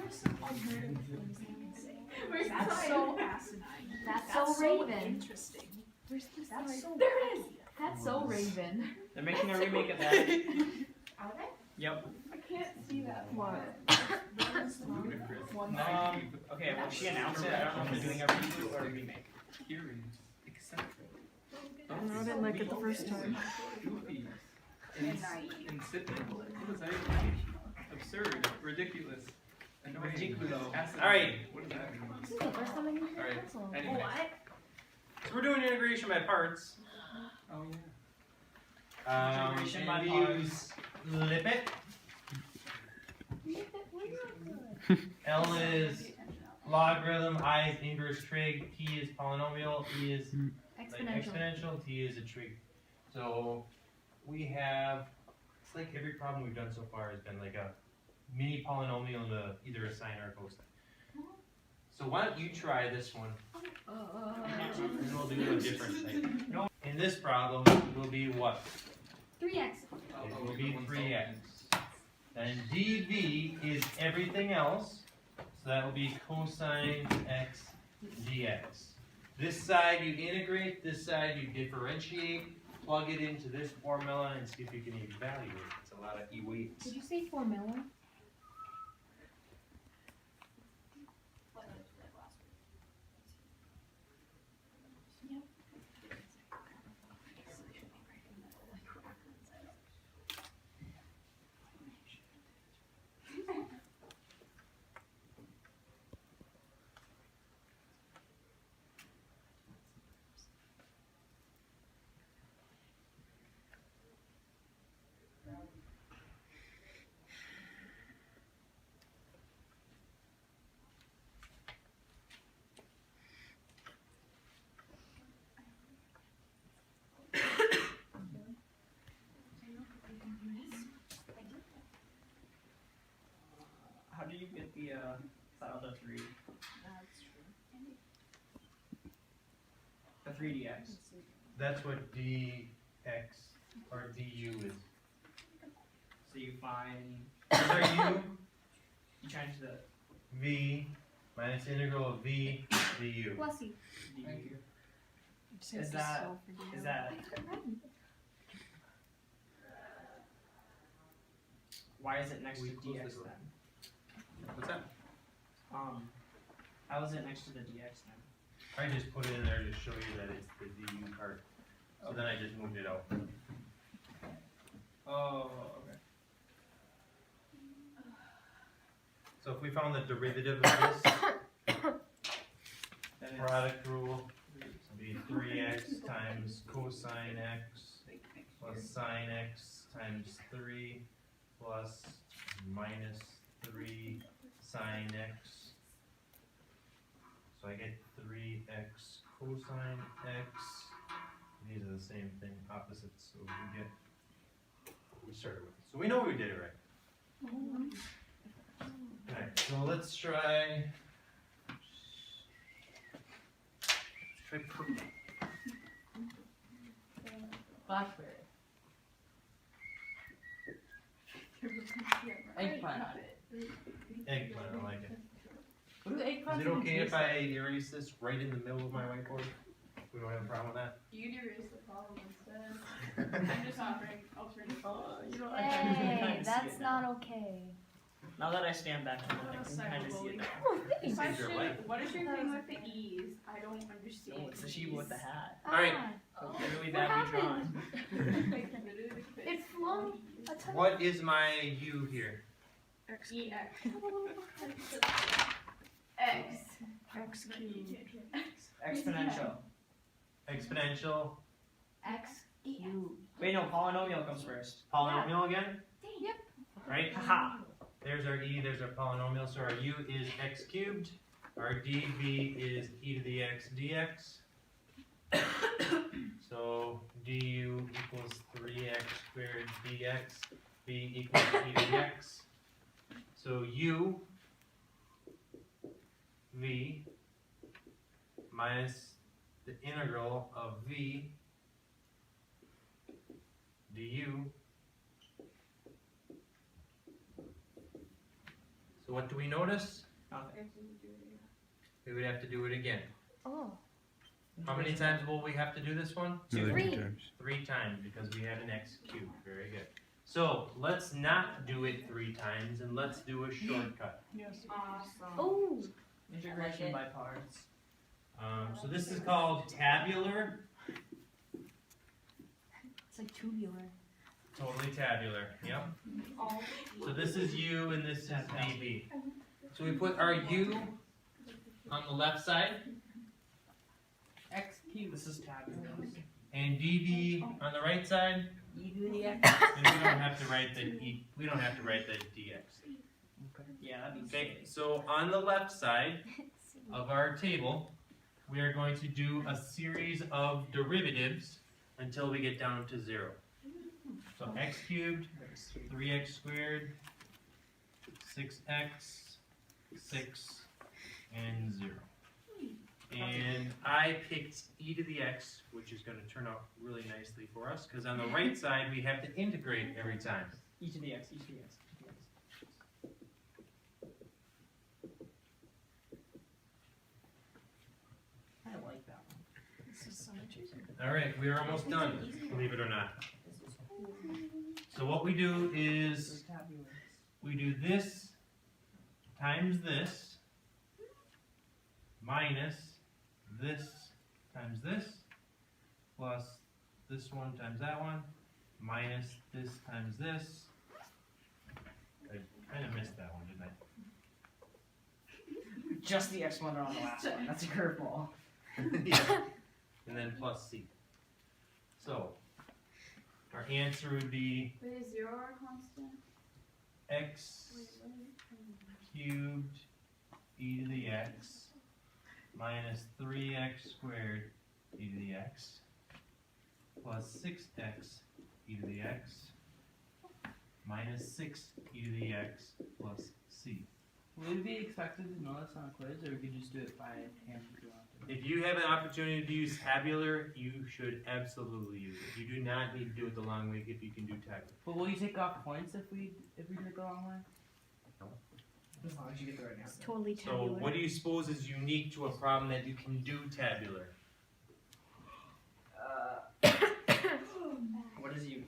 are some alternative things they would say? That's so asinine. That's so Raven. Interesting. Where's the That's side? so There it is. That's so Raven. They're making a remake of that. Are they? Yep. I can't see that. What? Ludicrous. Okay, well, she announced it. I don't know if they're doing a reboot or a remake. Curious, eccentric, I didn't like it the first time. goofy, Naive. insipid, absurd, ridiculous, annoying, Ridiculo. asinine. Alright. What does that mean? This is the first time I used Alright, pencil. anyway. So we're doing integration by parts. Oh yeah. Integration by And parts. use Lippet. L is logarithm, I is inverse trig, T is polynomial, E is like Exponential. exponential, T is a trig. So we have, it's like every problem we've done so far has been like a mini polynomial and either a sine or a cosine. So why don't you try this one, and we'll do a different thing. In this problem, it will be what? 3x. It will be 3x. And dv is everything else, so that will be cosine x dx. This side you integrate, this side you differentiate, plug it into this formula and see if you can evaluate it. It's a lot of e-weights. Did you say formula? How do you get the file to 3? That's true. The 3dx. That's what dx or du is. So you find These are u, you change the v, minus integral of v du. Bless you. du. Thank you. Is that why is it next to We close dx this then? What's that? How is it next to the dx then? I just put it in there to show you that it's the du part. So then I just moved it out. Oh, okay. So if we found the derivative of this, Then it's product rule would be 3x times cosine x plus sine x times 3 plus minus 3 sine x. So I get 3x cosine x. These are the same thing, opposites, so we get what we started with. So we know we did it right. Alright, so let's try purple. Blackberry. Eggplant. Eggplant, I like it. What do eggplants Is it even okay taste if I erase this right in the middle of my whiteboard? We don't have a problem with that? You can erase the problem instead. I'm just offering alternative. you know, Hey, that's not okay. Now that I stand back from it, I can kind of see it now. Oh, thanks. Question, life. what is your thing with the E's? I don't understand. Oh, it's the sheep with the hat. Alright. Ah, Really What badly happened? drawn. Like, literally fits It flung a ton What is my U here? EX. X. X cubed. Exponential. Exponential. X cubed. Wait, no, polynomial comes first. Polynomial again? Yep. Right? Haha. There's our E, there's our polynomial, so our U is x cubed. Our dv is e to the x dx. So du equals 3x squared dx. V equals e to the x. So U v minus the integral of v du. So what do we notice? Nothing. We would have to do it again. Oh. How many times will we have to do this one? Another Three. 2 times. 3 times because we had an x cubed. Very good. So let's not do it 3 times and let's do a shortcut. Awesome. Oh. Integration by parts. So this is called tabular. It's like tubular. Totally tabular. Yep. Oh. So this is u and this is dv. So we put our u on the left side X cubed. This is tabular. and dv on the right side. E to the X. And we don't have to write the we don't have to write the dx. Yeah, that'd be Okay. So on the left side of our table, we are going to do a series of derivatives until we get down to 0. So x cubed, 3x squared, 6x, 6, and 0. And I picked e to the x, which is going to turn out really nicely for us, because on the right side we have to integrate every time. E to the x, e to the x, e to the x. I like that one. This is so much easier. All right, we are almost done, believe it or not. So what we do This is is tabular. we do this times this minus this times this plus this one times that one minus this times this. I kind of missed that one, didn't I? Just the exponent on the last one. That's a curveball. Yeah. And then plus c. So our answer would be Wait, is 0 a constant? x cubed e to the x minus 3x squared e to the x plus 6x e to the x minus 6 e to the x plus c. Will we be expected to know this on a quiz, or we could just do it by hand if you want to? If you have an opportunity to use tabular, you should absolutely use it. You do not need to do it the long way if you can do tabular. But will you take off points if we do it the long way? As long as you get the right It's answer. totally So tabular. what do you suppose is unique to a problem that you can do tabular? What is you?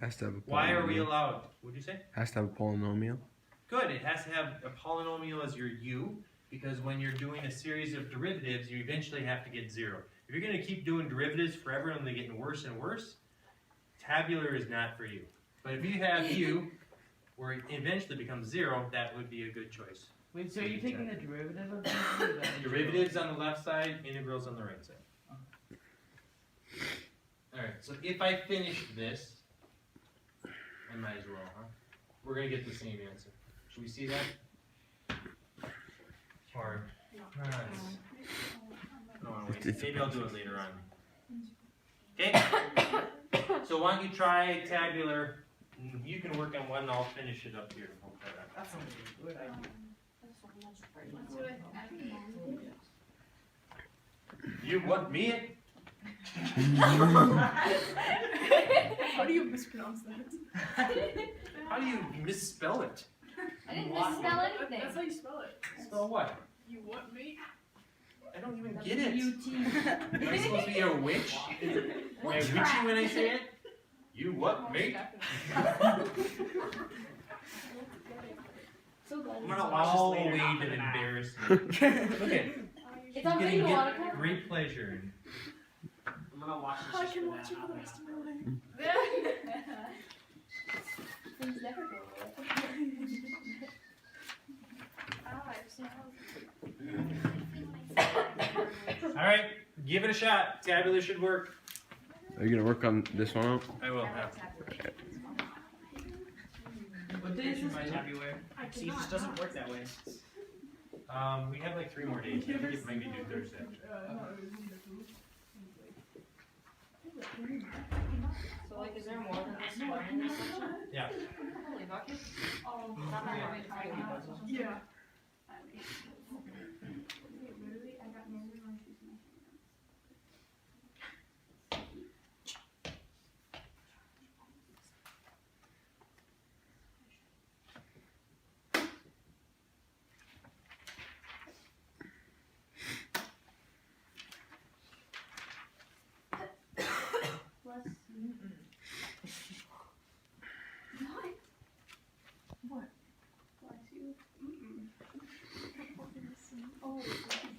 Has to have a polynomial. Why are we allowed? What'd you say? Has to have a polynomial. Good, it has to have a polynomial as your u, because when you're doing a series of derivatives, you eventually have to get 0. If you're going to keep doing derivatives forever and they're getting worse and worse, tabular is not for you. But if you have u, where it eventually becomes 0, that would be a good choice. Wait, so are you taking the derivative of this? or the Derivatives on the left side, integrals on the right side. Alright, so if I finish this, I might as well, huh? We're going to get the same answer. Should we see that? Or, no, maybe I'll do it later on. Okay? So why don't you try tabular? You can work on one, I'll finish it up here. That's a good idea. That's what I think. You want me? How do you mispronounce that? How do you misspell it? I didn't misspell anything. That's how you spell it. Spell what? You what, mate? I don't even get it. UT. Am I supposed to be a witch? Am I witchy when I say it? You what, mate? So glad I'm it's gonna watch All this later. way not to for the math. embarrass me. Look at It's on getting video, Monica. great pleasure. I'm gonna watch this just for that. not the math. Things never go All right, give it a shot. Tabular should work. Are you gonna work on this one out? I will. What day is this? My tabular. See, it just doesn't work that way. We have like 3 more days. I think it might be due Thursday. So, like, is there more than this one in this section? Yeah. Holy bucket. Yeah. Oh,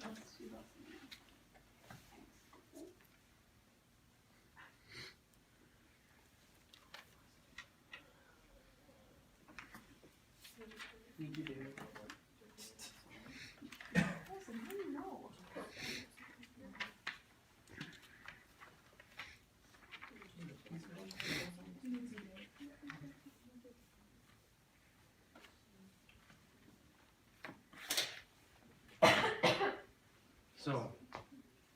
that's 2 bucks. Need you do. Listen, how do you know? So,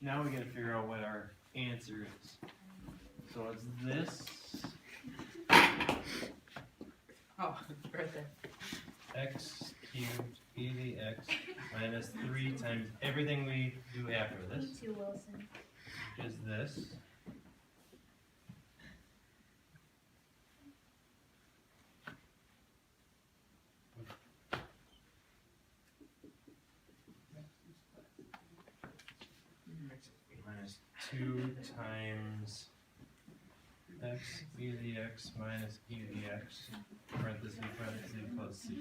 now we gotta figure out what our answer is. So it's this, Oh, right there. x cubed e to the x minus 3 times everything we do after Me this, too, Wilson. which is this. Minus 2 times x e to the x minus e to the x, parentheses, parentheses, plus c.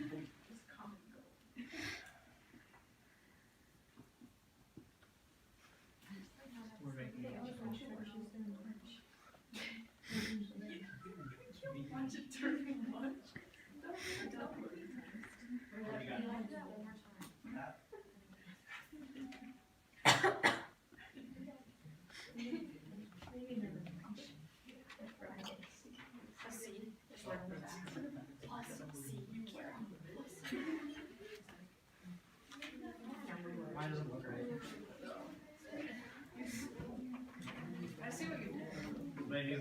We're making it. Watch it turn lunch. Mine doesn't look right. I see what you did. Maybe